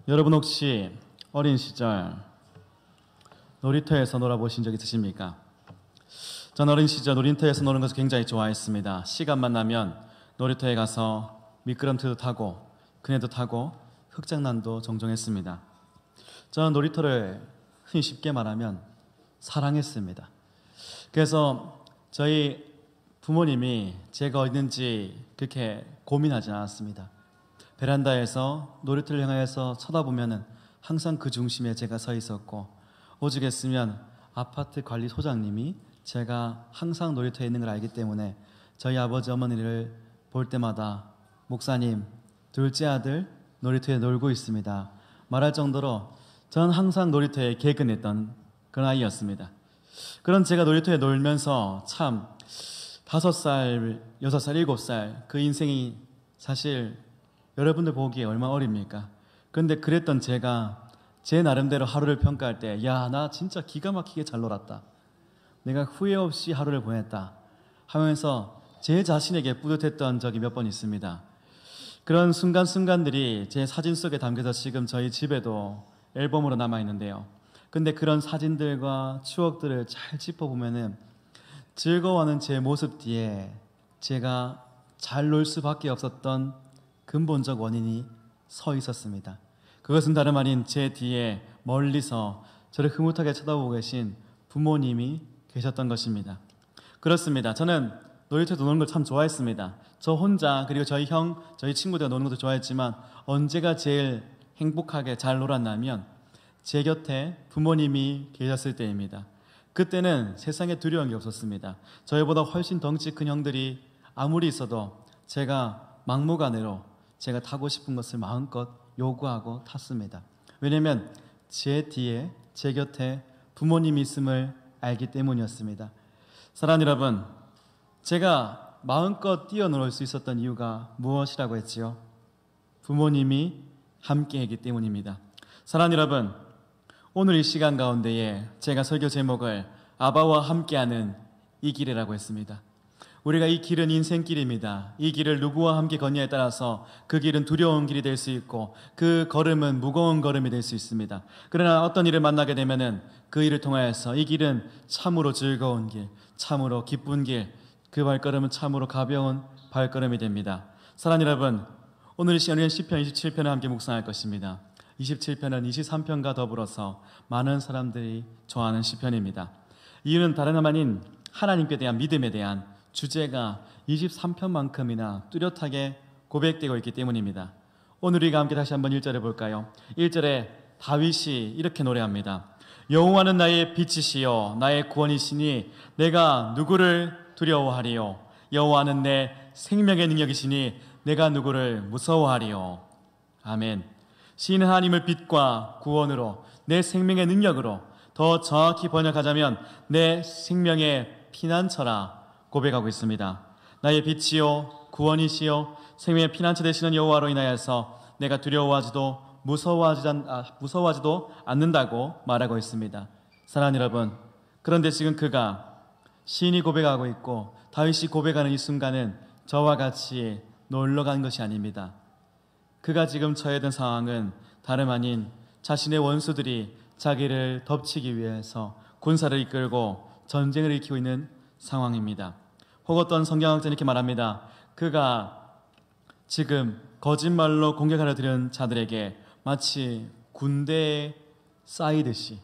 여러분 혹시 어린 시절 놀이터에서 놀아보신 적 있으십니까? 전 어린 시절 놀이터에서 노는 것을 굉장히 좋아했습니다. 시간만 나면 놀이터에 가서 미끄럼틀도 타고 그네도 타고 흙장난도 종종 했습니다. 저는 놀이터를 흔히 쉽게 말하면 사랑했습니다. 그래서 저희 부모님이 제가 어딨는지 그렇게 고민하지 않았습니다. 베란다에서 놀이터를 향해서 쳐다보면 항상 그 중심에 제가 서 있었고, 오죽했으면 아파트 관리 소장님이 제가 항상 놀이터에 있는 걸 알기 때문에 저희 아버지 어머니를 볼 때마다 목사님, 둘째 아들 놀이터에 놀고 있습니다 말할 정도로 저는 항상 놀이터에 개근했던 그런 아이였습니다. 그런 제가 놀이터에 놀면서 참 5살, 6살, 7살 그 인생이 사실 여러분들 보기에 얼마나 어립니까? 그런데 그랬던 제가 제 나름대로 하루를 평가할 때, 야, 나 진짜 기가 막히게 잘 놀았다, 내가 후회 없이 하루를 보냈다 하면서 제 자신에게 뿌듯했던 적이 몇 번 있습니다. 그런 순간순간들이 제 사진 속에 담겨서 지금 저희 집에도 앨범으로 남아있는데요. 근데 그런 사진들과 추억들을 잘 짚어보면은 즐거워하는 제 모습 뒤에 제가 잘 놀 수밖에 없었던 근본적 원인이 서 있었습니다. 그것은 다름 아닌 제 뒤에 멀리서 저를 흐뭇하게 쳐다보고 계신 부모님이 계셨던 것입니다. 그렇습니다. 저는 놀이터에서 노는 걸 참 좋아했습니다. 저 혼자 그리고 저희 형, 저희 친구들 노는 것도 좋아했지만 언제가 제일 행복하게 잘 놀았냐면 제 곁에 부모님이 계셨을 때입니다. 그때는 세상에 두려운 게 없었습니다. 저희보다 훨씬 덩치 큰 형들이 아무리 있어도 제가 막무가내로 제가 타고 싶은 것을 마음껏 요구하고 탔습니다. 왜냐하면 제 뒤에 제 곁에 부모님이 있음을 알기 때문이었습니다. 사랑하는 여러분, 제가 마음껏 뛰어놀 수 있었던 이유가 무엇이라고 했지요? 부모님이 함께했기 때문입니다. 사랑하는 여러분, 오늘 이 시간 가운데에 제가 설교 제목을 아바와 함께하는 이 길이라고 했습니다. 우리가 이 길은 인생길입니다. 이 길을 누구와 함께 걷냐에 따라서 그 길은 두려운 길이 될 수 있고 그 걸음은 무거운 걸음이 될 수 있습니다. 그러나 어떤 일을 만나게 되면은 그 일을 통하여서 이 길은 참으로 즐거운 길, 참으로 기쁜 길, 그 발걸음은 참으로 가벼운 발걸음이 됩니다. 사랑하는 여러분, 오늘 이 시간에는 시편 27편을 함께 묵상할 것입니다. 27편은 23편과 더불어서 많은 사람들이 좋아하는 시편입니다. 이유는 다름 아닌 하나님께 대한 믿음에 대한 주제가 23편만큼이나 뚜렷하게 고백되고 있기 때문입니다. 오늘 우리가 함께 다시 한번 1절을 볼까요? 1절에 다윗이 이렇게 노래합니다. 여호와는 나의 빛이시요 나의 구원이시니 내가 누구를 두려워하리요? 여호와는 내 생명의 능력이시니 내가 누구를 무서워하리요? 아멘. 시인은 하나님을 빛과 구원으로, 내 생명의 능력으로, 더 정확히 번역하자면 내 생명의 피난처라 고백하고 있습니다. 나의 빛이요 구원이시요 생명의 피난처 되시는 여호와로 인하여서 내가 두려워하지도 무서워하지도 않는다고 말하고 있습니다. 사랑하는 여러분, 그런데 지금 그가 시인이 고백하고 있고 다윗이 고백하는 이 순간은 저와 같이 놀러 간 것이 아닙니다. 그가 지금 처해 든 상황은 다름 아닌 자신의 원수들이 자기를 덮치기 위해서 군사를 이끌고 전쟁을 일으키고 있는 상황입니다. 혹 어떤 성경학자는 이렇게 말합니다. 그가 지금 거짓말로 공격하려 들은 자들에게 마치 군대에 쌓이듯이,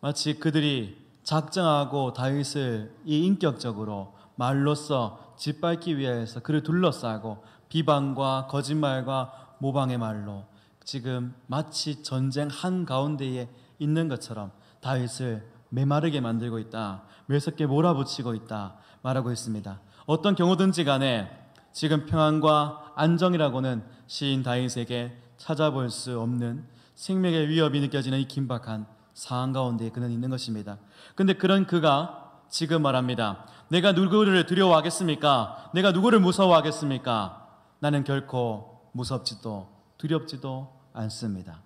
마치 그들이 작정하고 다윗을 이 인격적으로 말로써 짓밟기 위해서 그를 둘러싸고 비방과 거짓말과 모방의 말로 지금 마치 전쟁 한가운데에 있는 것처럼 다윗을 메마르게 만들고 있다, 매섭게 몰아붙이고 있다 말하고 있습니다. 어떤 경우든지 간에 지금 평안과 안정이라고는 시인 다윗에게 찾아볼 수 없는 생명의 위협이 느껴지는 이 긴박한 상황 가운데 그는 있는 것입니다. 그런데 그런 그가 지금 말합니다. 내가 누구를 두려워하겠습니까? 내가 누구를 무서워하겠습니까? 나는 결코 무섭지도 두렵지도 않습니다.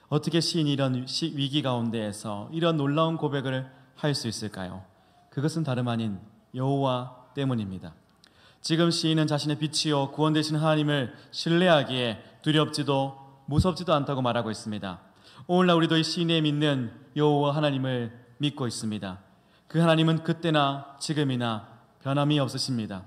어떻게 시인이 이런 위기 가운데에서 이런 놀라운 고백을 할 수 있을까요? 그것은 다름 아닌 여호와 때문입니다. 지금 시인은 자신의 빛이요 구원 되시는 하나님을 신뢰하기에 두렵지도 무섭지도 않다고 말하고 있습니다. 오늘날 우리도 이 시인에 믿는 여호와 하나님을 믿고 있습니다. 그 하나님은 그때나 지금이나 변함이 없으십니다.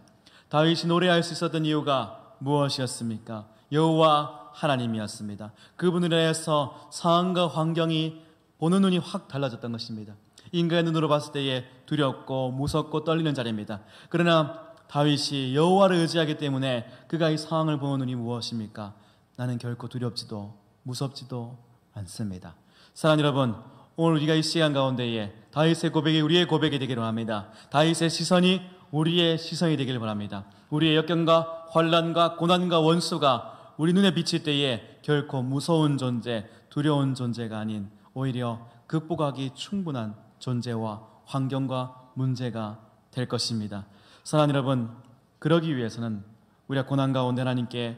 다윗이 노래할 수 있었던 이유가 무엇이었습니까? 여호와 하나님이었습니다. 그분을 인해서 상황과 환경이 보는 눈이 확 달라졌던 것입니다. 인간의 눈으로 봤을 때에 두렵고 무섭고 떨리는 자리입니다. 그러나 다윗이 여호와를 의지하기 때문에 그가 이 상황을 보는 눈이 무엇입니까? 나는 결코 두렵지도 무섭지도 않습니다. 사랑하는 여러분, 오늘 우리가 이 시간 가운데에 다윗의 고백이 우리의 고백이 되기를 합니다. 다윗의 시선이 우리의 시선이 되기를 바랍니다. 우리의 역경과 환난과 고난과 원수가 우리 눈에 비칠 때에 결코 무서운 존재, 두려운 존재가 아닌 오히려 극복하기 충분한 존재와 환경과 문제가 될 것입니다. 사랑하는 여러분, 그러기 위해서는 우리가 고난 가운데 하나님께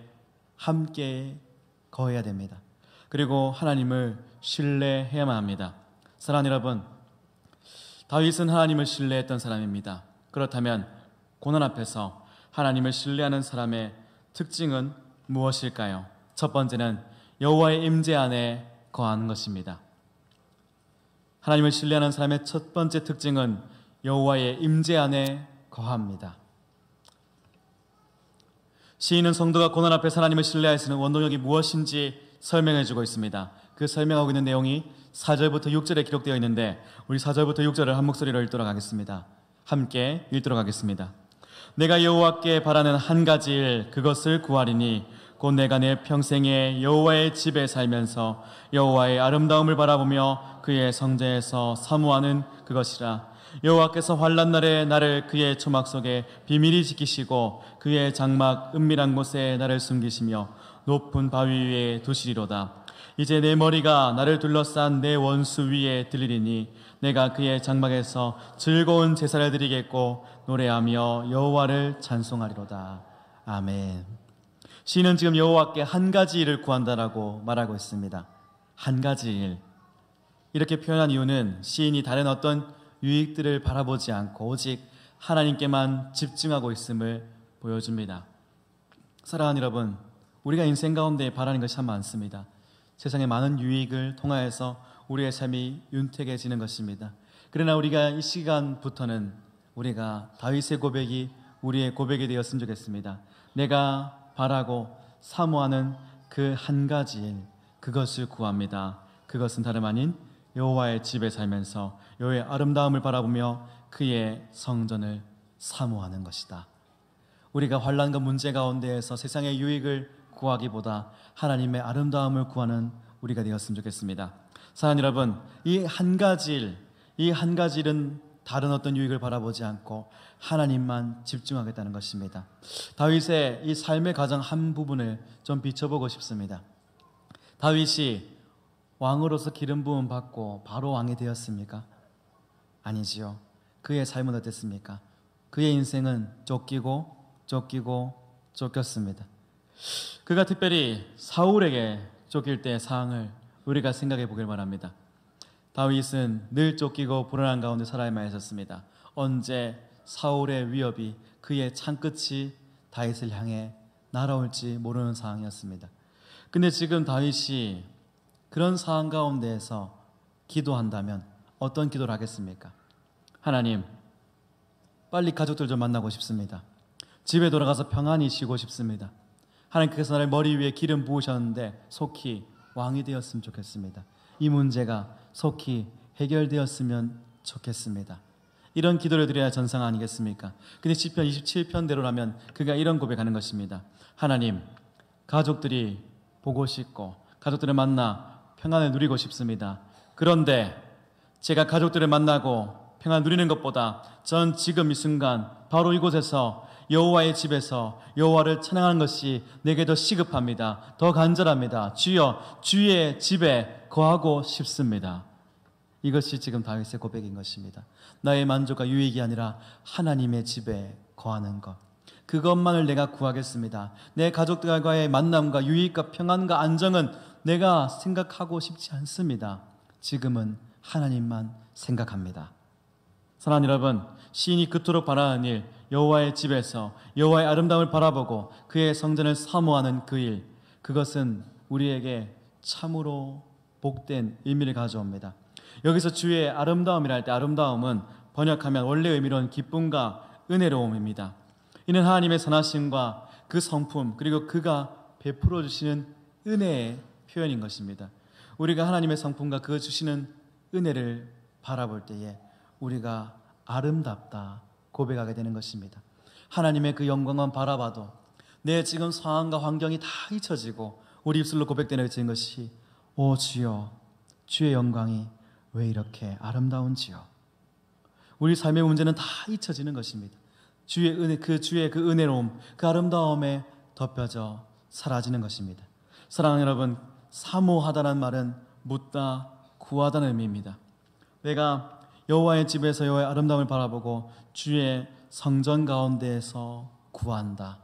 함께 거해야 됩니다. 그리고 하나님을 신뢰해야만 합니다. 사랑하는 여러분, 다윗은 하나님을 신뢰했던 사람입니다. 그렇다면 고난 앞에서 하나님을 신뢰하는 사람의 특징은 무엇일까요? 첫 번째는 여호와의 임재 안에 거하는 것입니다. 하나님을 신뢰하는 사람의 첫 번째 특징은 여호와의 임재 안에 거합니다. 시인은 성도가 고난 앞에 하나님을 신뢰할 수 있는 원동력이 무엇인지 설명해 주고 있습니다. 그 설명하고 있는 내용이 4절부터 6절에 기록되어 있는데 우리 4절부터 6절을 한 목소리로 읽도록 하겠습니다. 함께 읽도록 하겠습니다. 내가 여호와께 바라는 한 가지 일 그것을 구하리니 곧 내가 내 평생에 여호와의 집에 살면서 여호와의 아름다움을 바라보며 그의 성전에서 사모하는 그것이라. 여호와께서 환난 날에 나를 그의 초막 속에 비밀히 지키시고 그의 장막 은밀한 곳에 나를 숨기시며 높은 바위 위에 두시리로다. 이제 내 머리가 나를 둘러싼 내 원수 위에 들리리니 내가 그의 장막에서 즐거운 제사를 드리겠고 노래하며 여호와를 찬송하리로다. 아멘. 시인은 지금 여호와께 한 가지 일을 구한다라고 말하고 있습니다. 한 가지 일. 이렇게 표현한 이유는 시인이 다른 어떤 유익들을 바라보지 않고 오직 하나님께만 집중하고 있음을 보여줍니다. 사랑하는 여러분, 우리가 인생 가운데 바라는 것이 참 많습니다. 세상의 많은 유익을 통하여서 우리의 삶이 윤택해지는 것입니다. 그러나 우리가 이 시간부터는 우리가 다윗의 고백이 우리의 고백이 되었으면 좋겠습니다. 내가 바라고 사모하는 그 한 가지 일, 그것을 구합니다. 그것은 다름 아닌 여호와의 집에 살면서 여호와의 아름다움을 바라보며 그의 성전을 사모하는 것이다. 우리가 환난과 문제 가운데에서 세상의 유익을 구하기보다 하나님의 아름다움을 구하는 우리가 되었으면 좋겠습니다. 사랑하는 여러분, 이 한 가지 일은 다른 어떤 유익을 바라보지 않고 하나님만 집중하겠다는 것입니다. 다윗의 이 삶의 가장 한 부분을 좀 비춰보고 싶습니다. 다윗이 왕으로서 기름 부음 받고 바로 왕이 되었습니까? 아니지요. 그의 삶은 어땠습니까? 그의 인생은 쫓겼습니다. 그가 특별히 사울에게 쫓길 때의 상황을 우리가 생각해 보길 바랍니다. 다윗은 늘 쫓기고 불안한 가운데 살아야만 했었습니다. 언제 사울의 위협이 그의 창끝이 다윗을 향해 날아올지 모르는 상황이었습니다. 근데 지금 다윗이 그런 상황 가운데에서 기도한다면 어떤 기도를 하겠습니까? 하나님, 빨리 가족들 좀 만나고 싶습니다. 집에 돌아가서 평안히 쉬고 싶습니다. 하나님께서 나를 머리 위에 기름 부으셨는데 속히 왕이 되었으면 좋겠습니다. 이 문제가 속히 해결되었으면 좋겠습니다. 이런 기도를 드려야 전상 아니겠습니까? 근데 시편 27편대로라면 그가 이런 고백하는 것입니다. 하나님, 가족들이 보고 싶고 가족들을 만나 평안을 누리고 싶습니다. 그런데 제가 가족들을 만나고 평안 누리는 것보다 전 지금 이 순간 바로 이곳에서 여호와의 집에서 여호와를 찬양하는 것이 내게 더 시급합니다. 더 간절합니다. 주여, 주의 집에 거하고 싶습니다. 이것이 지금 다윗의 고백인 것입니다. 나의 만족과 유익이 아니라 하나님의 집에 거하는 것, 그것만을 내가 구하겠습니다. 내 가족들과의 만남과 유익과 평안과 안정은 내가 생각하고 싶지 않습니다. 지금은 하나님만 생각합니다. 사랑하는 여러분, 시인이 그토록 바라는 일, 여호와의 집에서 여호와의 아름다움을 바라보고 그의 성전을 사모하는 그 일, 그것은 우리에게 참으로 복된 의미를 가져옵니다. 여기서 주의 아름다움이라 할 때 아름다움은 번역하면 원래 의미로는 기쁨과 은혜로움입니다. 이는 하나님의 선하심과 그 성품 그리고 그가 베풀어 주시는 은혜의 표현인 것입니다. 우리가 하나님의 성품과 그 주시는 은혜를 바라볼 때에 우리가 아름답다 고백하게 되는 것입니다. 하나님의 그 영광만 바라봐도 내 지금 상황과 환경이 다 잊혀지고 우리 입술로 고백되는 것이 오 주여 주의 영광이 왜 이렇게 아름다운지요. 우리 삶의 문제는 다 잊혀지는 것입니다. 주의 그 은혜로움, 그 아름다움에 덮여져 사라지는 것입니다. 사랑하는 여러분, 사모하다는 말은 묻다, 구하다는 의미입니다. 내가 여호와의 집에서 여호와의 아름다움을 바라보고 주의 성전 가운데에서 구한다.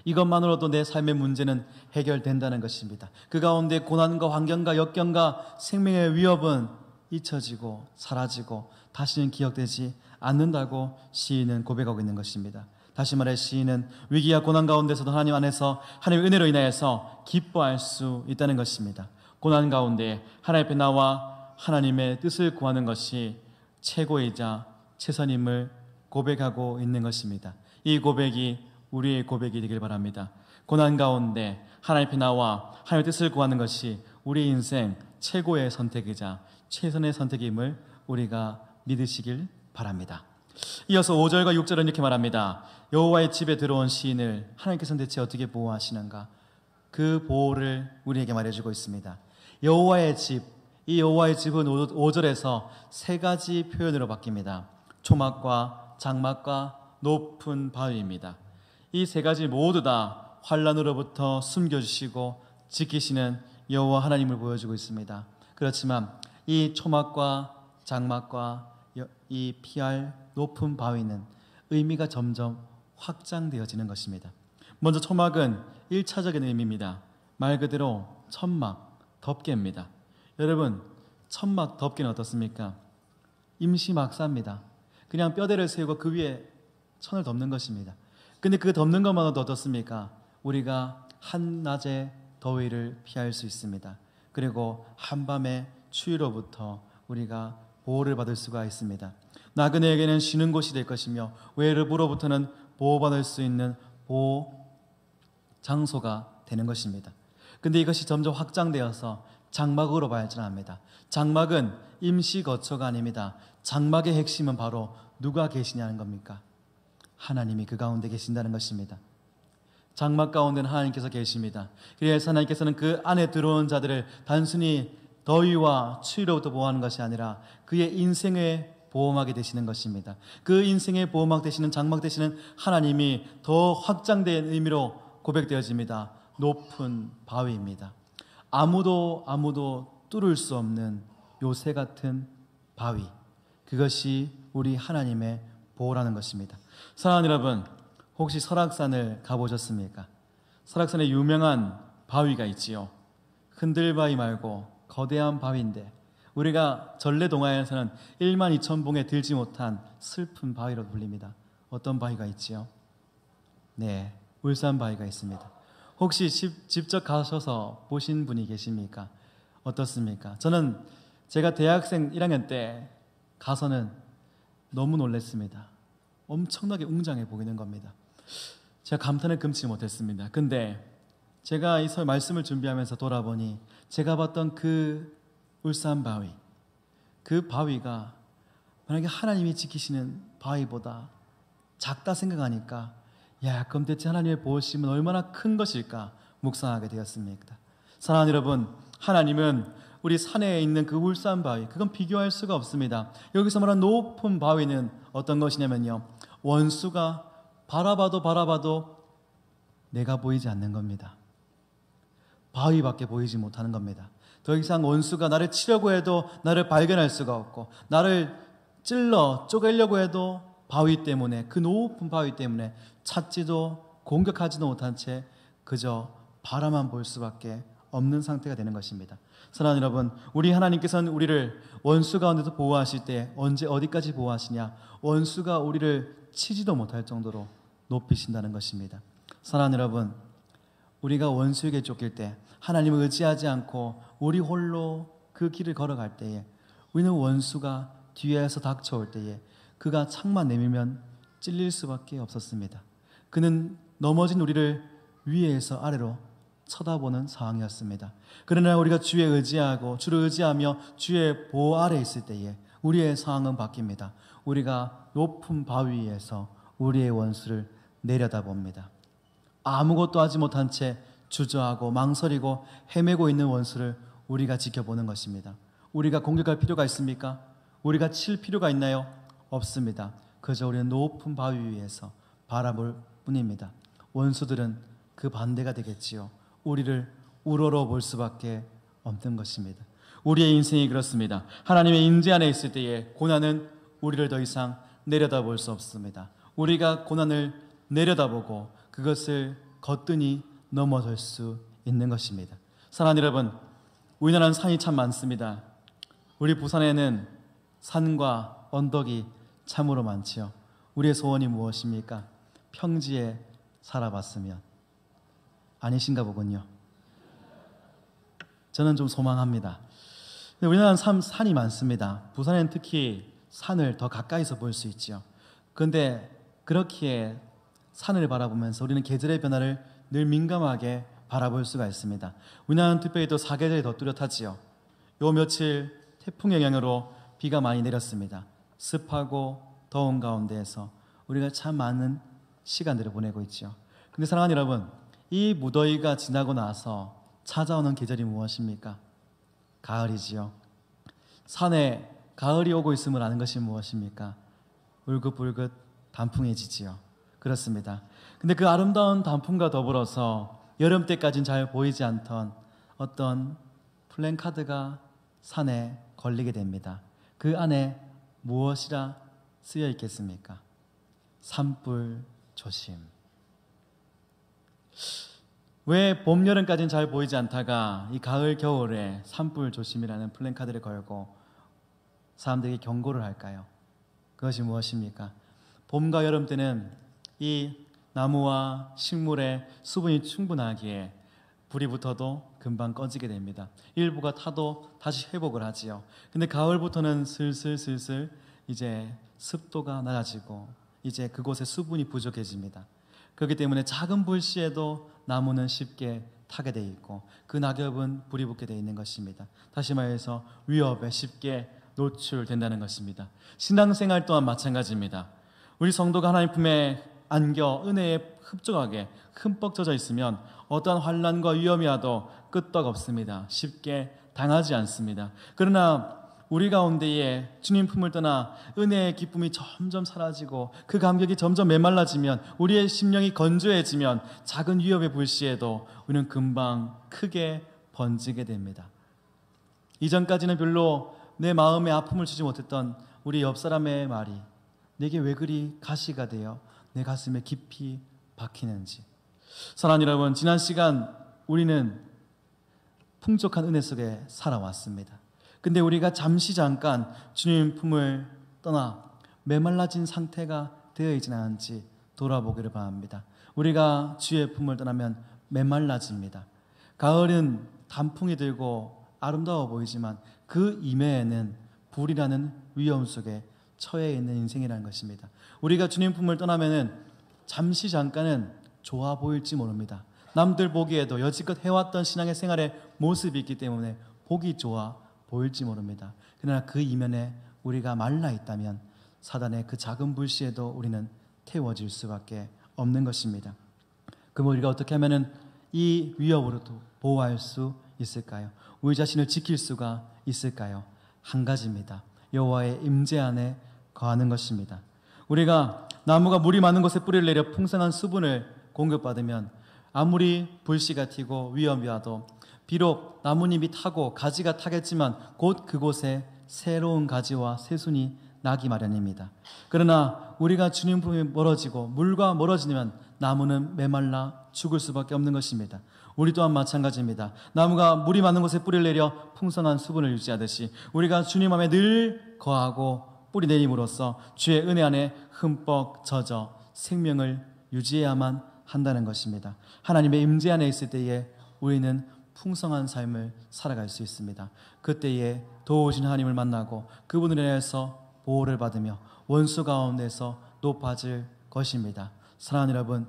이것만으로도 내 삶의 문제는 해결된다는 것입니다. 그 가운데 고난과 환경과 역경과 생명의 위협은 잊혀지고 사라지고 다시는 기억되지 않는다고 시인은 고백하고 있는 것입니다. 다시 말해 시인은 위기와 고난 가운데서도 하나님 안에서 하나님의 은혜로 인하여서 기뻐할 수 있다는 것입니다. 고난 가운데 하나님 앞에 나와 하나님의 뜻을 구하는 것이 최고이자 최선임을 고백하고 있는 것입니다. 이 고백이 우리의 고백이 되길 바랍니다. 고난 가운데 하나님 앞에 나와 하나님의 뜻을 구하는 것이 우리 인생 최고의 선택이자 최선의 선택임을 우리가 믿으시길 바랍니다. 이어서 5절과 6절은 이렇게 말합니다. 여호와의 집에 들어온 시인을 하나님께서는 대체 어떻게 보호하시는가? 그 보호를 우리에게 말해주고 있습니다. 여호와의 집, 이 여호와의 집은 5절에서 세 가지 표현으로 바뀝니다. 초막과 장막과 높은 바위입니다. 이 세 가지 모두 다 환난으로부터 숨겨주시고 지키시는 여호와 하나님을 보여주고 있습니다. 그렇지만 이 초막과 장막과 이 피할 높은 바위는 의미가 점점 확장되어지는 것입니다. 먼저 초막은 1차적인 의미입니다. 말 그대로 천막, 덮개입니다. 여러분, 천막, 덮개는 어떻습니까? 임시막사입니다. 그냥 뼈대를 세우고 그 위에 천을 덮는 것입니다. 근데 그 덮는 것만으로도 어떻습니까? 우리가 한낮의 더위를 피할 수 있습니다. 그리고 한밤의 추위로부터 우리가 보호를 받을 수가 있습니다. 나그네에게는 쉬는 곳이 될 것이며 외부로부터는 보호받을 수 있는 보호 장소가 되는 것입니다. 근데 이것이 점점 확장되어서 장막으로 발전합니다. 장막은 임시 거처가 아닙니다. 장막의 핵심은 바로 누가 계시냐는 겁니까? 하나님이 그 가운데 계신다는 것입니다. 장막 가운데는 하나님께서 계십니다. 그래서 하나님께서는 그 안에 들어온 자들을 단순히 더위와 추위로부터 보호하는 것이 아니라 그의 인생에 보호막이 되시는 것입니다. 그 인생의 보호막 되시는 장막 되시는 하나님이 더 확장된 의미로 고백되어집니다. 높은 바위입니다. 아무도 뚫을 수 없는 요새 같은 바위, 그것이 우리 하나님의 보호라는 것입니다. 사랑하는 여러분, 혹시 설악산을 가보셨습니까? 설악산에 유명한 바위가 있지요. 흔들바위 말고 거대한 바위인데 우리가 전래동화에서는 12,000봉에 들지 못한 슬픈 바위로 불립니다. 어떤 바위가 있지요? 네, 울산바위가 있습니다. 혹시 직접 가셔서 보신 분이 계십니까? 어떻습니까? 저는 제가 대학생 1학년 때 가서는 너무 놀랐습니다. 엄청나게 웅장해 보이는 겁니다. 제가 감탄을 금치 못했습니다. 근데 제가 이 말씀을 준비하면서 돌아보니 제가 봤던 그 울산바위, 그 바위가 만약에 하나님이 지키시는 바위보다 작다 생각하니까 그럼 대체 하나님의 보호심은 얼마나 큰 것일까 묵상하게 되었습니다. 사랑하는 여러분, 하나님은 우리 산에 있는 그 울산바위, 그건 비교할 수가 없습니다. 여기서 말하는 높은 바위는 어떤 것이냐면요, 원수가 바라봐도 내가 보이지 않는 겁니다. 바위밖에 보이지 못하는 겁니다. 더 이상 원수가 나를 치려고 해도 나를 발견할 수가 없고, 나를 찔러 쪼개려고 해도 바위 때문에, 그 높은 바위 때문에 찾지도 공격하지도 못한 채 그저 바라만 볼 수밖에 없는 상태가 되는 것입니다. 사랑하는 여러분, 우리 하나님께서는 우리를 원수 가운데서 보호하실 때 언제 어디까지 보호하시냐? 원수가 우리를 치지도 못할 정도로 높이신다는 것입니다. 사랑하는 여러분, 우리가 원수에게 쫓길 때 하나님을 의지하지 않고 우리 홀로 그 길을 걸어갈 때에 우리는 원수가 뒤에서 닥쳐올 때에 그가 창만 내밀면 찔릴 수밖에 없었습니다. 그는 넘어진 우리를 위에서 아래로 쳐다보는 상황이었습니다. 그러나 우리가 주에 의지하고 주를 의지하며 주의 보호 아래에 있을 때에 우리의 상황은 바뀝니다. 우리가 높은 바위 위에서 우리의 원수를 내려다봅니다. 아무것도 하지 못한 채 주저하고 망설이고 헤매고 있는 원수를 우리가 지켜보는 것입니다. 우리가 공격할 필요가 있습니까? 우리가 칠 필요가 있나요? 없습니다. 그저 우리는 높은 바위 위에서 바라볼 뿐입니다. 원수들은 그 반대가 되겠지요. 우리를 우러러 볼 수밖에 없는 것입니다. 우리의 인생이 그렇습니다. 하나님의 인지 안에 있을 때에 고난은 우리를 더 이상 내려다볼 수 없습니다. 우리가 고난을 내려다보고 그것을 거뜬히 넘어설 수 있는 것입니다. 사랑하는 여러분, 우리나라는 산이 참 많습니다. 우리 부산에는 산과 언덕이 참으로 많지요. 우리의 소원이 무엇입니까? 평지에 살아봤으면. 아니신가 보군요. 저는 좀 소망합니다. 근데 우리나라는 산이 많습니다. 부산에는 특히 산을 더 가까이서 볼 수 있죠. 그런데 그렇기에 산을 바라보면서 우리는 계절의 변화를 늘 민감하게 바라볼 수가 있습니다. 우리나라는 특별히 또 사계절이 더 뚜렷하지요. 요 며칠 태풍 영향으로 비가 많이 내렸습니다. 습하고 더운 가운데에서 우리가 참 많은 시간들을 보내고 있죠. 근데 사랑하는 여러분, 이 무더위가 지나고 나서 찾아오는 계절이 무엇입니까? 가을이지요. 산에 가을이 오고 있음을 아는 것이 무엇입니까? 울긋불긋 단풍해지지요. 그렇습니다. 근데 그 아름다운 단풍과 더불어서 여름 때까지는 잘 보이지 않던 어떤 플랜카드가 산에 걸리게 됩니다. 그 안에 무엇이라 쓰여 있겠습니까? 산불 조심. 왜 봄, 여름까지는 잘 보이지 않다가 이 가을, 겨울에 산불 조심이라는 플랜카드를 걸고 사람들에게 경고를 할까요? 그것이 무엇입니까? 봄과 여름 때는 이 나무와 식물의 수분이 충분하기에 불이 붙어도 금방 꺼지게 됩니다. 일부가 타도 다시 회복을 하지요. 근데 가을부터는 슬슬 이제 습도가 낮아지고 이제 그곳에 수분이 부족해집니다. 그렇기 때문에 작은 불씨에도 나무는 쉽게 타게 돼 있고 그 낙엽은 불이 붙게 돼 있는 것입니다. 다시 말해서 위협에 쉽게 노출된다는 것입니다. 신앙생활 또한 마찬가지입니다. 우리 성도가 하나님 품에 안겨 은혜에 흡족하게 흠뻑 젖어 있으면 어떠한 환난과 위험이 와도 끄떡 없습니다. 쉽게 당하지 않습니다. 그러나 우리 가운데에 주님 품을 떠나 은혜의 기쁨이 점점 사라지고 그 감격이 점점 메말라지면 우리의 심령이 건조해지면 작은 위협의 불씨에도 우리는 금방 크게 번지게 됩니다. 이전까지는 별로 내 마음에 아픔을 주지 못했던 우리 옆 사람의 말이 내게 왜 그리 가시가 되어 내 가슴에 깊이 박히는지. 사랑하는 여러분, 지난 시간 우리는 풍족한 은혜 속에 살아왔습니다. 근데 우리가 잠깐 주님 품을 떠나 메말라진 상태가 되어 있지는 않은지 돌아보기를 바랍니다. 우리가 주의 품을 떠나면 메말라집니다. 가을은 단풍이 들고 아름다워 보이지만 그 이면에는 불이라는 위험 속에 처해 있는 인생이라는 것입니다. 우리가 주님 품을 떠나면은 잠깐은 좋아 보일지 모릅니다. 남들 보기에도 여지껏 해왔던 신앙의 생활의 모습이 있기 때문에 보기 좋아 보일지 모릅니다. 그러나 그 이면에 우리가 말라 있다면 사단의 그 작은 불씨에도 우리는 태워질 수밖에 없는 것입니다. 그럼 우리가 어떻게 하면은 이 위협으로도 보호할 수 있을까요? 우리 자신을 지킬 수가 있을까요? 한 가지입니다. 여호와의 임재 안에 거하는 것입니다. 우리가 나무가 물이 많은 곳에 뿌리를 내려 풍성한 수분을 공급받으면 아무리 불씨가 튀고 위험이 와도 비록 나뭇잎이 타고 가지가 타겠지만 곧 그곳에 새로운 가지와 새순이 나기 마련입니다. 그러나 우리가 주님 품에 멀어지고 물과 멀어지면 나무는 메말라 죽을 수밖에 없는 것입니다. 우리 또한 마찬가지입니다. 나무가 물이 많은 곳에 뿌리를 내려 풍성한 수분을 유지하듯이 우리가 주님 안에 늘 거하고 뿌리 내림으로써 주의 은혜 안에 흠뻑 젖어 생명을 유지해야만 한다는 것입니다. 하나님의 임재 안에 있을 때에 우리는 풍성한 삶을 살아갈 수 있습니다. 그때에 도우신 하나님을 만나고 그분을 인해서 보호를 받으며 원수 가운데서 높아질 것입니다. 사랑하는 여러분,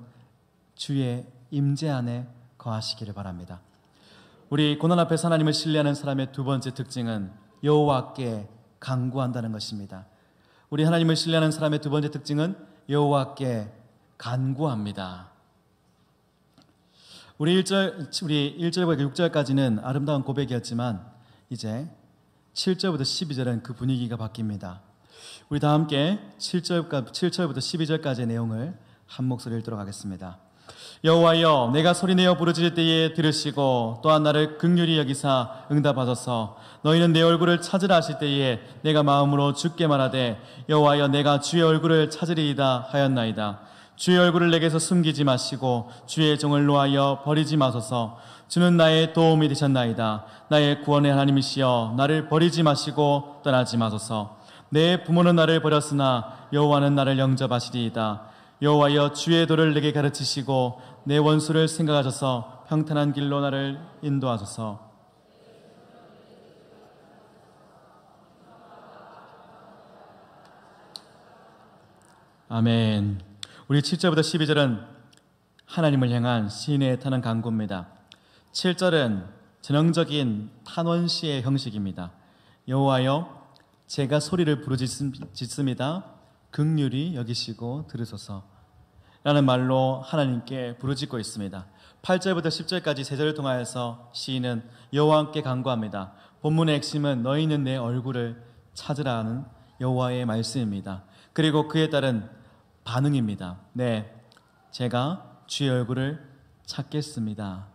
주의 임재 안에 거하시기를 바랍니다. 우리 고난 앞에서 하나님을 신뢰하는 사람의 두 번째 특징은 여호와께 간구한다는 것입니다. 우리 하나님을 신뢰하는 사람의 두 번째 특징은 여호와께 간구합니다. 우리 1절부터 6절까지는 아름다운 고백이었지만 이제 7절부터 12절은 그 분위기가 바뀝니다. 우리 다 함께 7절부터 12절까지의 내용을 한 목소리로 읽도록 하겠습니다. 여호와여, 내가 소리내어 부르짖을 때에 들으시고 또한 나를 긍휼히 여기사 응답하소서. 너희는 내 얼굴을 찾으라 하실 때에 내가 마음으로 주께 말하되 여호와여, 내가 주의 얼굴을 찾으리이다 하였나이다. 주의 얼굴을 내게서 숨기지 마시고 주의 종을 놓아여 버리지 마소서. 주는 나의 도움이 되셨나이다. 나의 구원의 하나님이시여, 나를 버리지 마시고 떠나지 마소서. 내 부모는 나를 버렸으나 여호와는 나를 영접하시리이다. 여호와여, 주의 도를 내게 가르치시고 내 원수를 생각하셔서 평탄한 길로 나를 인도하소서. 아멘. 우리 7절부터 12절은 하나님을 향한 시인의 타는 간구입니다. 7절은 전형적인 탄원시의 형식입니다. 여호와여, 제가 소리를 부르짖습니다. 긍휼히 여기시고 들으소서 라는 말로 하나님께 부르짖고 있습니다. 8절부터 10절까지 세 절을 통하여서 시인은 여호와께 간구합니다. 본문의 핵심은 너희는 내 얼굴을 찾으라 하는 여호와의 말씀입니다. 그리고 그에 따른 반응입니다. 네, 제가 주의 얼굴을 찾겠습니다.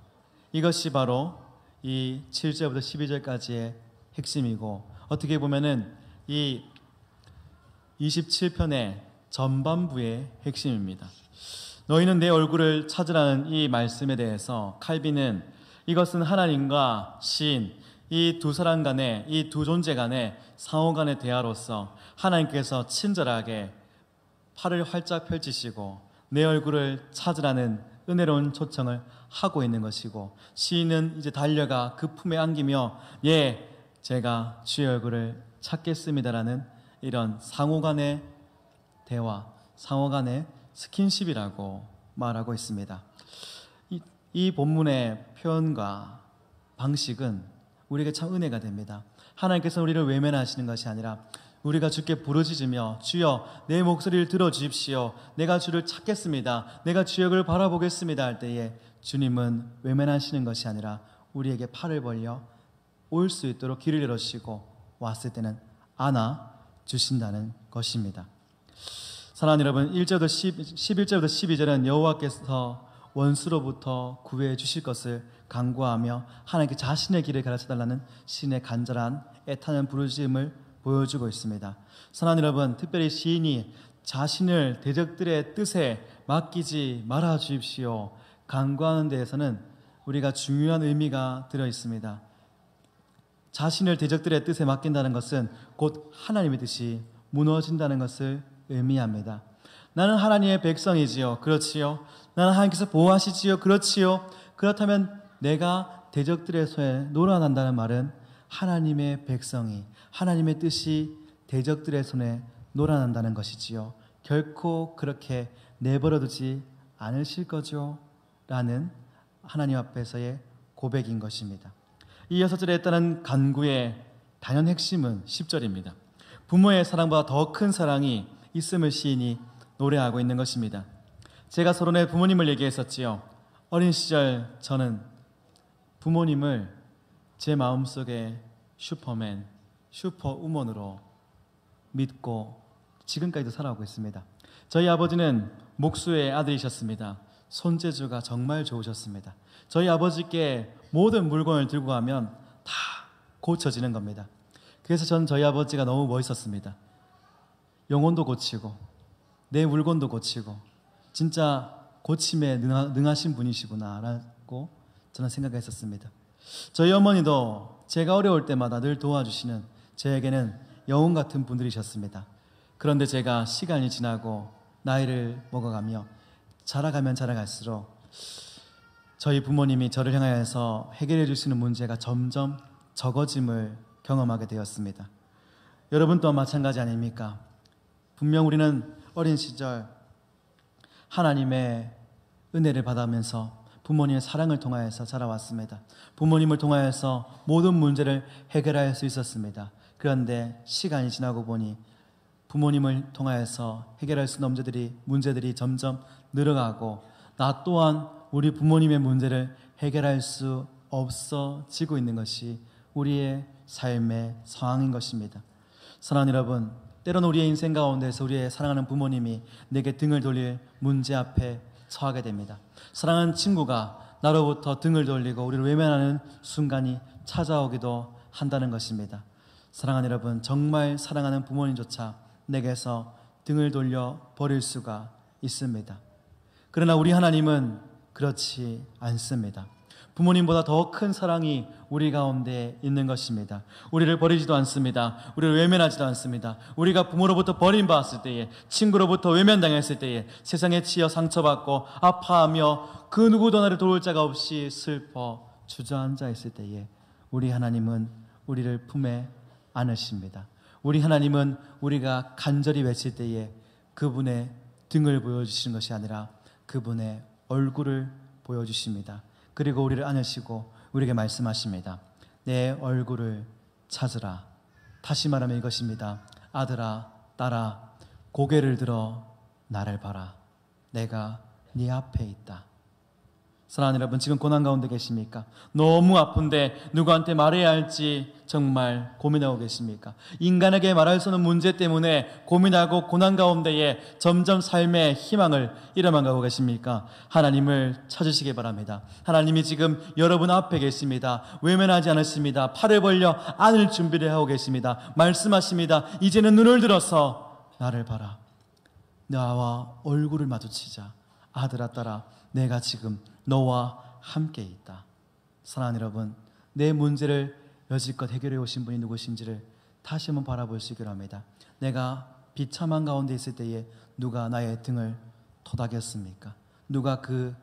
이것이 바로 이 7절부터 12절까지의 핵심이고, 어떻게 보면은 이 27편의 전반부의 핵심입니다. 너희는 내 얼굴을 찾으라는 이 말씀에 대해서 칼빈은 이것은 하나님과 시인, 이 두 사람 간의, 이 두 존재 간의 상호 간의 대화로서 하나님께서 친절하게 팔을 활짝 펼치시고 내 얼굴을 찾으라는 은혜로운 초청을 하고 있는 것이고, 시인은 이제 달려가 그 품에 안기며 예, 제가 주의 얼굴을 찾겠습니다라는 이런 상호간의 대화, 상호간의 스킨십이라고 말하고 있습니다. 이 본문의 표현과 방식은 우리에게 참 은혜가 됩니다. 하나님께서 우리를 외면하시는 것이 아니라 우리가 주께 부르짖으며 주여 내 목소리를 들어주십시오, 내가 주를 찾겠습니다, 내가 주의 얼굴을 바라보겠습니다 할 때에 주님은 외면하시는 것이 아니라 우리에게 팔을 벌려 올 수 있도록 길을 열어주시고 왔을 때는 안아 주신다는 것입니다. 사랑하는 여러분, 11절부터 12절은 여호와께서 원수로부터 구해 주실 것을 간구하며 하나님께 자신의 길을 가르쳐달라는 신의 간절한 애타는 부르짖음을 보여주고 있습니다. 사랑하는 여러분, 특별히 시인이 자신을 대적들의 뜻에 맡기지 말아 주십시오 간구하는 데에서는 우리가 중요한 의미가 들어 있습니다. 자신을 대적들의 뜻에 맡긴다는 것은 곧 하나님의 뜻이 무너진다는 것을 의미합니다. 나는 하나님의 백성이지요. 그렇지요. 나는 하나님께서 보호하시지요. 그렇지요. 그렇다면 내가 대적들의 손에 놀아난다는 말은 하나님의 백성이, 하나님의 뜻이 대적들의 손에 놀아난다는 것이지요. 결코 그렇게 내버려두지 않으실 거죠 라는 하나님 앞에서의 고백인 것입니다. 이 6절에 했다는 간구의 단연 핵심은 10절입니다. 부모의 사랑보다 더 큰 사랑이 있음을 시인이 노래하고 있는 것입니다. 제가 서론에 부모님을 얘기했었지요. 어린 시절 저는 부모님을 제 마음속에 슈퍼맨, 슈퍼우먼으로 믿고 지금까지도 살아오고 있습니다. 저희 아버지는 목수의 아들이셨습니다. 손재주가 정말 좋으셨습니다. 저희 아버지께 모든 물건을 들고 가면 다 고쳐지는 겁니다. 그래서 저는 저희 아버지가 너무 멋있었습니다. 영혼도 고치고 내 물건도 고치고 진짜 고침에 능하신 분이시구나라고 저는 생각했었습니다. 저희 어머니도 제가 어려울 때마다 늘 도와주시는 저에게는 영웅 같은 분들이셨습니다. 그런데 제가 시간이 지나고 나이를 먹어가며 자라가면 자라갈수록 저희 부모님이 저를 향하여서 해결해 주시는 문제가 점점 적어짐을 경험하게 되었습니다. 여러분 또한 마찬가지 아닙니까? 분명 우리는 어린 시절 하나님의 은혜를 받으면서 부모님의 사랑을 통하여서 자라왔습니다. 부모님을 통하여서 모든 문제를 해결할 수 있었습니다. 그런데 시간이 지나고 보니 부모님을 통하여서 해결할 수 없는 문제들이 점점 늘어가고 나 또한 우리 부모님의 문제를 해결할 수 없어지고 있는 것이 우리의 삶의 상황인 것입니다. 사랑하는 여러분, 때로는 우리의 인생 가운데서 우리의 사랑하는 부모님이 내게 등을 돌릴 문제 앞에 처하게 됩니다. 사랑하는 친구가 나로부터 등을 돌리고 우리를 외면하는 순간이 찾아오기도 한다는 것입니다. 사랑하는 여러분, 정말 사랑하는 부모님조차 내게서 등을 돌려 버릴 수가 있습니다. 그러나 우리 하나님은 그렇지 않습니다. 부모님보다 더 큰 사랑이 우리 가운데 있는 것입니다. 우리를 버리지도 않습니다. 우리를 외면하지도 않습니다. 우리가 부모로부터 버림받았을 때에, 친구로부터 외면당했을 때에, 세상에 치여 상처받고 아파하며 그 누구도 나를 도울 자가 없이 슬퍼 주저앉아 있을 때에 우리 하나님은 우리를 품에 안으십니다. 우리 하나님은 우리가 간절히 외칠 때에 그분의 등을 보여주시는 것이 아니라 그분의 얼굴을 보여주십니다. 그리고 우리를 안으시고 우리에게 말씀하십니다. 내 얼굴을 찾으라. 다시 말하면 이것입니다. 아들아, 딸아, 고개를 들어 나를 봐라. 내가 네 앞에 있다. 사랑하는 여러분, 지금 고난 가운데 계십니까? 너무 아픈데 누구한테 말해야 할지 정말 고민하고 계십니까? 인간에게 말할 수 없는 문제 때문에 고민하고 고난 가운데에 점점 삶의 희망을 잃어만가고 계십니까? 하나님을 찾으시기 바랍니다. 하나님이 지금 여러분 앞에 계십니다. 외면하지 않으십니다. 팔을 벌려 안을 준비를 하고 계십니다. 말씀하십니다. 이제는 눈을 들어서 나를 봐라. 나와 얼굴을 마주치자. 아들아, 딸아, 내가 지금 너와 함께 있다. 사랑하는 여러분, 내 문제를 여지껏 해결해 오신 분이 누구신지를 다시 한번 바라볼 수 있기를 합니다. 내가 비참한 가운데 있을 때에 누가 나의 등을 토닥였습니까? 누가 그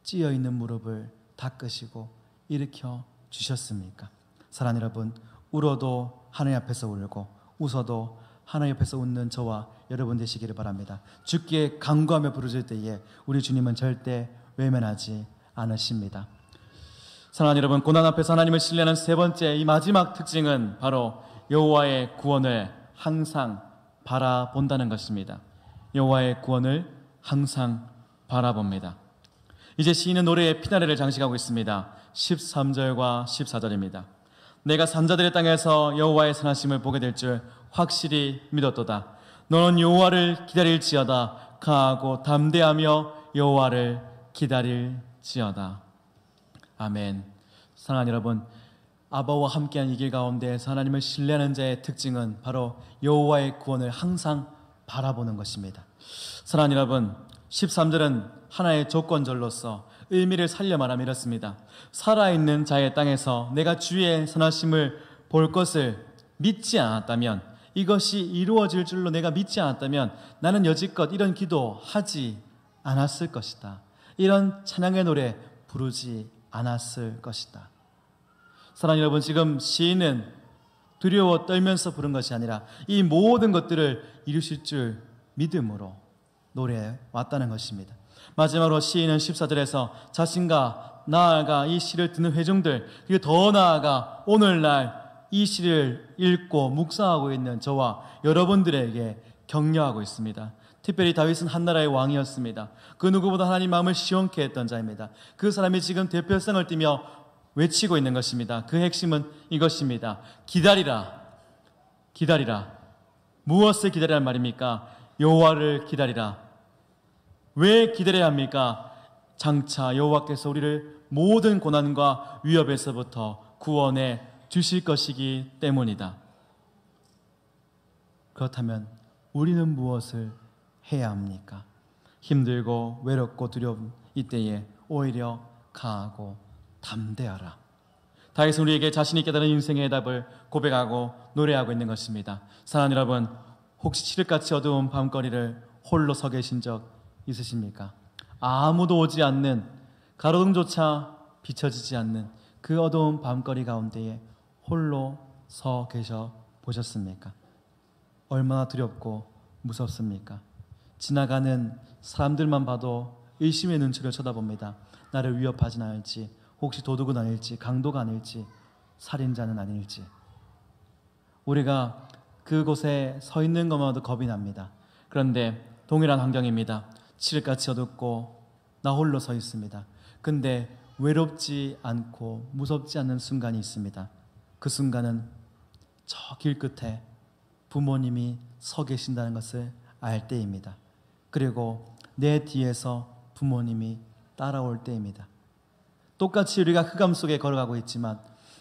찌어있는 무릎을 닦으시고 일으켜 주셨습니까? 사랑하는 여러분, 울어도 하나님 앞에서 울고 웃어도 하나님 앞에서 웃는 저와 여러분 되시기를 바랍니다. 주께 간구하며 부르짖을 때에 우리 주님은 절대 외면하지 않으십니다. 사랑하는 여러분, 고난 앞에서 하나님을 신뢰하는 세 번째, 이 마지막 특징은 바로 여호와의 구원을 항상 바라본다는 것입니다. 여호와의 구원을 항상 바라봅니다. 이제 시인은 노래의 피나레를 장식하고 있습니다. 13절과 14절입니다. 내가 산자들의 땅에서 여호와의 선하심을 보게 될 줄 확실히 믿었도다. 너는 여호와를 기다릴지어다. 강하고 담대하며 여호와를 기다릴지어다. 아멘. 사랑하는 여러분, 아버와 함께한 이 길 가운데에서 하나님을 신뢰하는 자의 특징은 바로 여호와의 구원을 항상 바라보는 것입니다. 사랑하는 여러분, 13절은 하나의 조건절로서 의미를 살려 말하면 이렇습니다. 살아있는 자의 땅에서 내가 주의 선하심을 볼 것을 믿지 않았다면, 이것이 이루어질 줄로 내가 믿지 않았다면 나는 여지껏 이런 기도하지 않았을 것이다. 이런 찬양의 노래 부르지 않았을 것이다. 사랑하는 여러분, 지금 시인은 두려워 떨면서 부른 것이 아니라 이 모든 것들을 이루실 줄 믿음으로 노래해 왔다는 것입니다. 마지막으로 시인은 14절에서 자신과 나아가 이 시를 듣는 회중들, 그리고 더 나아가 오늘날 이 시를 읽고 묵상하고 있는 저와 여러분들에게 격려하고 있습니다. 특별히 다윗은 한나라의 왕이었습니다. 그 누구보다 하나님 마음을 시원케 했던 자입니다. 그 사람이 지금 대표성을 띠며 외치고 있는 것입니다. 그 핵심은 이것입니다. 기다리라. 기다리라. 무엇을 기다리란 말입니까? 여호와를 기다리라. 왜 기다려야 합니까? 장차 여호와께서 우리를 모든 고난과 위협에서부터 구원해 주실 것이기 때문이다. 그렇다면 우리는 무엇을 해야 합니까? 힘들고 외롭고 두려운 이때에 오히려 강하고 담대하라. 다윗은 우리에게 자신이 깨달은 인생의 답을 고백하고 노래하고 있는 것입니다. 사랑하는 여러분, 혹시 칠흑같이 어두운 밤거리를 홀로 서 계신 적 있으십니까? 아무도 오지 않는 가로등조차 비춰지지 않는 그 어두운 밤거리 가운데에 홀로 서 계셔 보셨습니까? 얼마나 두렵고 무섭습니까? 지나가는 사람들만 봐도 의심의 눈초리를 쳐다봅니다. 나를 위협하진 않을지, 혹시 도둑은 아닐지, 강도가 아닐지, 살인자는 아닐지. 우리가 그곳에 서 있는 것만으로도 겁이 납니다. 그런데 동일한 환경입니다. 칠흑같이 어둡고 나 홀로 서 있습니다. 근데 외롭지 않고 무섭지 않는 순간이 있습니다. 그 순간은 저 길 끝에 부모님이 서 계신다는 것을 알 때입니다. 그리고 내 뒤에서 부모님이 따라올 때입니다. 똑같이 우리가 흑암 속에 걸어가고 있지만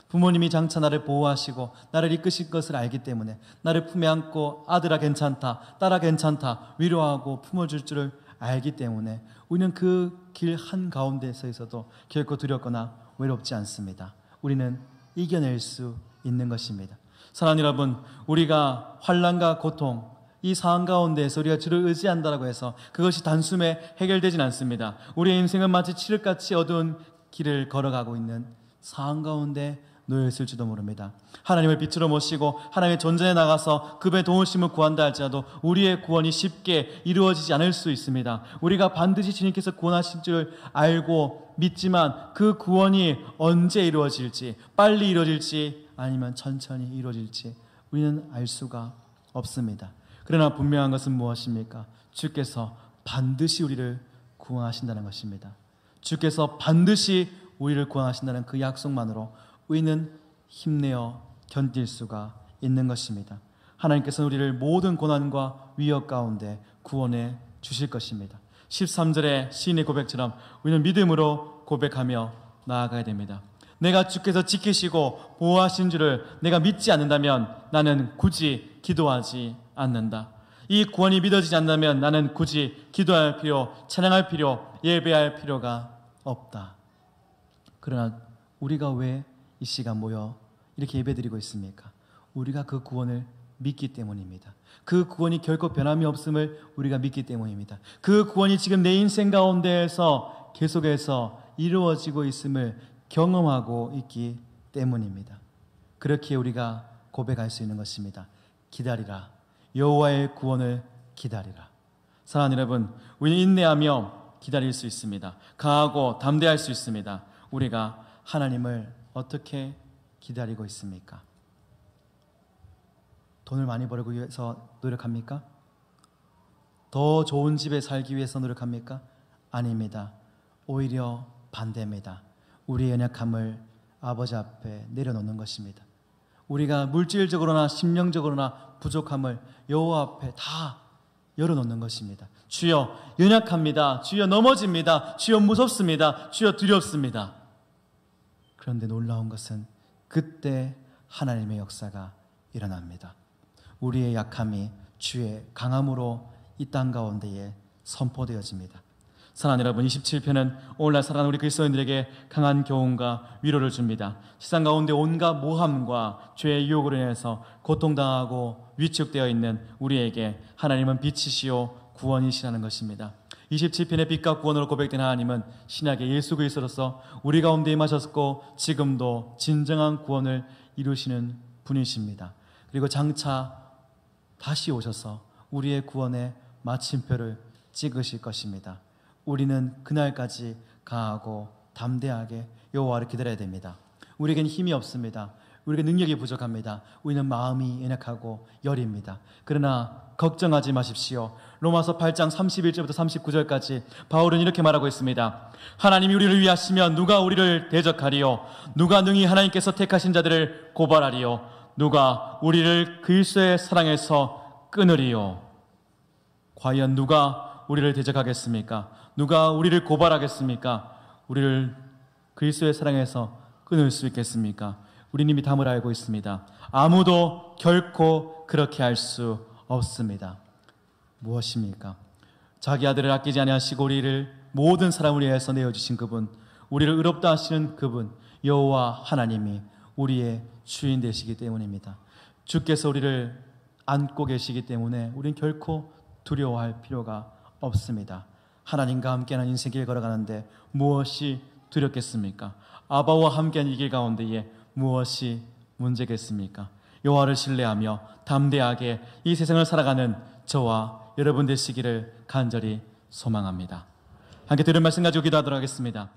부모님이 장차 나를 보호하시고 나를 이끄실 것을 알기 때문에 나를 품에 안고 아들아 괜찮다, 딸아 괜찮다 위로하고 품어줄 줄을 알기 때문에 우리는 그 길 한가운데 서 있어도 결코 두렵거나 외롭지 않습니다. 우리는 이겨낼 수 있는 것입니다. 사랑하는 여러분, 우리가 환난과 고통, 이 상황 가운데에서 우리가 주를 의지한다고 해서 그것이 단숨에 해결되진 않습니다. 우리의 인생은 마치 칠흑같이 어두운 길을 걸어가고 있는 상황 가운데 놓여 있을지도 모릅니다. 하나님을 빛으로 모시고 하나님의 존전에 나가서 그분의 도우심을 구한다 할지라도 우리의 구원이 쉽게 이루어지지 않을 수 있습니다. 우리가 반드시 주님께서 구원하실 줄 알고 믿지만 그 구원이 언제 이루어질지, 빨리 이루어질지 아니면 천천히 이루어질지 우리는 알 수가 없습니다. 그러나 분명한 것은 무엇입니까? 주께서 반드시 우리를 구원하신다는 것입니다. 주께서 반드시 우리를 구원하신다는 그 약속만으로 우리는 힘내어 견딜 수가 있는 것입니다. 하나님께서는 우리를 모든 고난과 위협 가운데 구원해 주실 것입니다. 13절의 시인의 고백처럼 우리는 믿음으로 고백하며 나아가야 됩니다. 내가 주께서 지키시고 보호하신 줄을 내가 믿지 않는다면 나는 굳이 기도하지 않는다. 이 구원이 믿어지지 않는다면 나는 굳이 기도할 필요, 찬양할 필요, 예배할 필요가 없다. 그러나 우리가 왜 이 시간 모여 이렇게 예배드리고 있습니까? 우리가 그 구원을 믿기 때문입니다. 그 구원이 결코 변함이 없음을 우리가 믿기 때문입니다. 그 구원이 지금 내 인생 가운데에서 계속해서 이루어지고 있음을 경험하고 있기 때문입니다. 그렇게 우리가 고백할 수 있는 것입니다. 기다리라. 여호와의 구원을 기다리라. 사랑하는 여러분, 우리는 인내하며 기다릴 수 있습니다. 강하고 담대할 수 있습니다. 우리가 하나님을 어떻게 기다리고 있습니까? 돈을 많이 벌기 위해서 노력합니까? 더 좋은 집에 살기 위해서 노력합니까? 아닙니다. 오히려 반대입니다. 우리의 연약함을 아버지 앞에 내려놓는 것입니다. 우리가 물질적으로나 심령적으로나 부족함을 여호와 앞에 다 열어놓는 것입니다. 주여 연약합니다. 주여 넘어집니다. 주여 무섭습니다. 주여 두렵습니다. 그런데 놀라운 것은 그때 하나님의 역사가 일어납니다. 우리의 약함이 주의 강함으로 이 땅 가운데에 선포되어집니다. 사랑하는 여러분, 27편은 오늘날 살아가는 우리 그리스도인들에게 강한 교훈과 위로를 줍니다. 세상 가운데 온갖 모함과 죄의 유혹으로 인해서 고통당하고 위축되어 있는 우리에게 하나님은 빛이시요 구원이시라는 것입니다. 27편의 빛과 구원으로 고백된 하나님은 신약의 예수 그리스도로서 우리 가운데 임하셨고 지금도 진정한 구원을 이루시는 분이십니다. 그리고 장차 다시 오셔서 우리의 구원의 마침표를 찍으실 것입니다. 우리는 그날까지 강하고 담대하게 여호와를 기다려야 됩니다. 우리에겐 힘이 없습니다. 우리에게 능력이 부족합니다. 우리는 마음이 연약하고 여립니다. 그러나 걱정하지 마십시오. 로마서 8장 31절부터 39절까지 바울은 이렇게 말하고 있습니다. 하나님이 우리를 위하시면 누가 우리를 대적하리요? 누가 능히 하나님께서 택하신 자들을 고발하리요? 누가 우리를 그리스도의 사랑에서 끊으리요? 과연 누가 우리를 대적하겠습니까? 누가 우리를 고발하겠습니까? 우리를 그리스도의 사랑에서 끊을 수 있겠습니까? 우리는 이미 답을 알고 있습니다. 아무도 결코 그렇게 할 수 없습니다. 무엇입니까? 자기 아들을 아끼지 아니하시고 우리를 모든 사람을 위해서 내어주신 그분, 우리를 의롭다 하시는 그분 여호와 하나님이 우리의 주인 되시기 때문입니다. 주께서 우리를 안고 계시기 때문에 우리는 결코 두려워할 필요가 없습니다. 하나님과 함께하는 인생길 걸어가는데 무엇이 두렵겠습니까? 아바와 함께한 이 길 가운데에 무엇이 문제겠습니까? 여호와를 신뢰하며 담대하게 이 세상을 살아가는 저와 여러분 되시기를 간절히 소망합니다. 함께 들은 말씀 가지고 기도하도록 하겠습니다.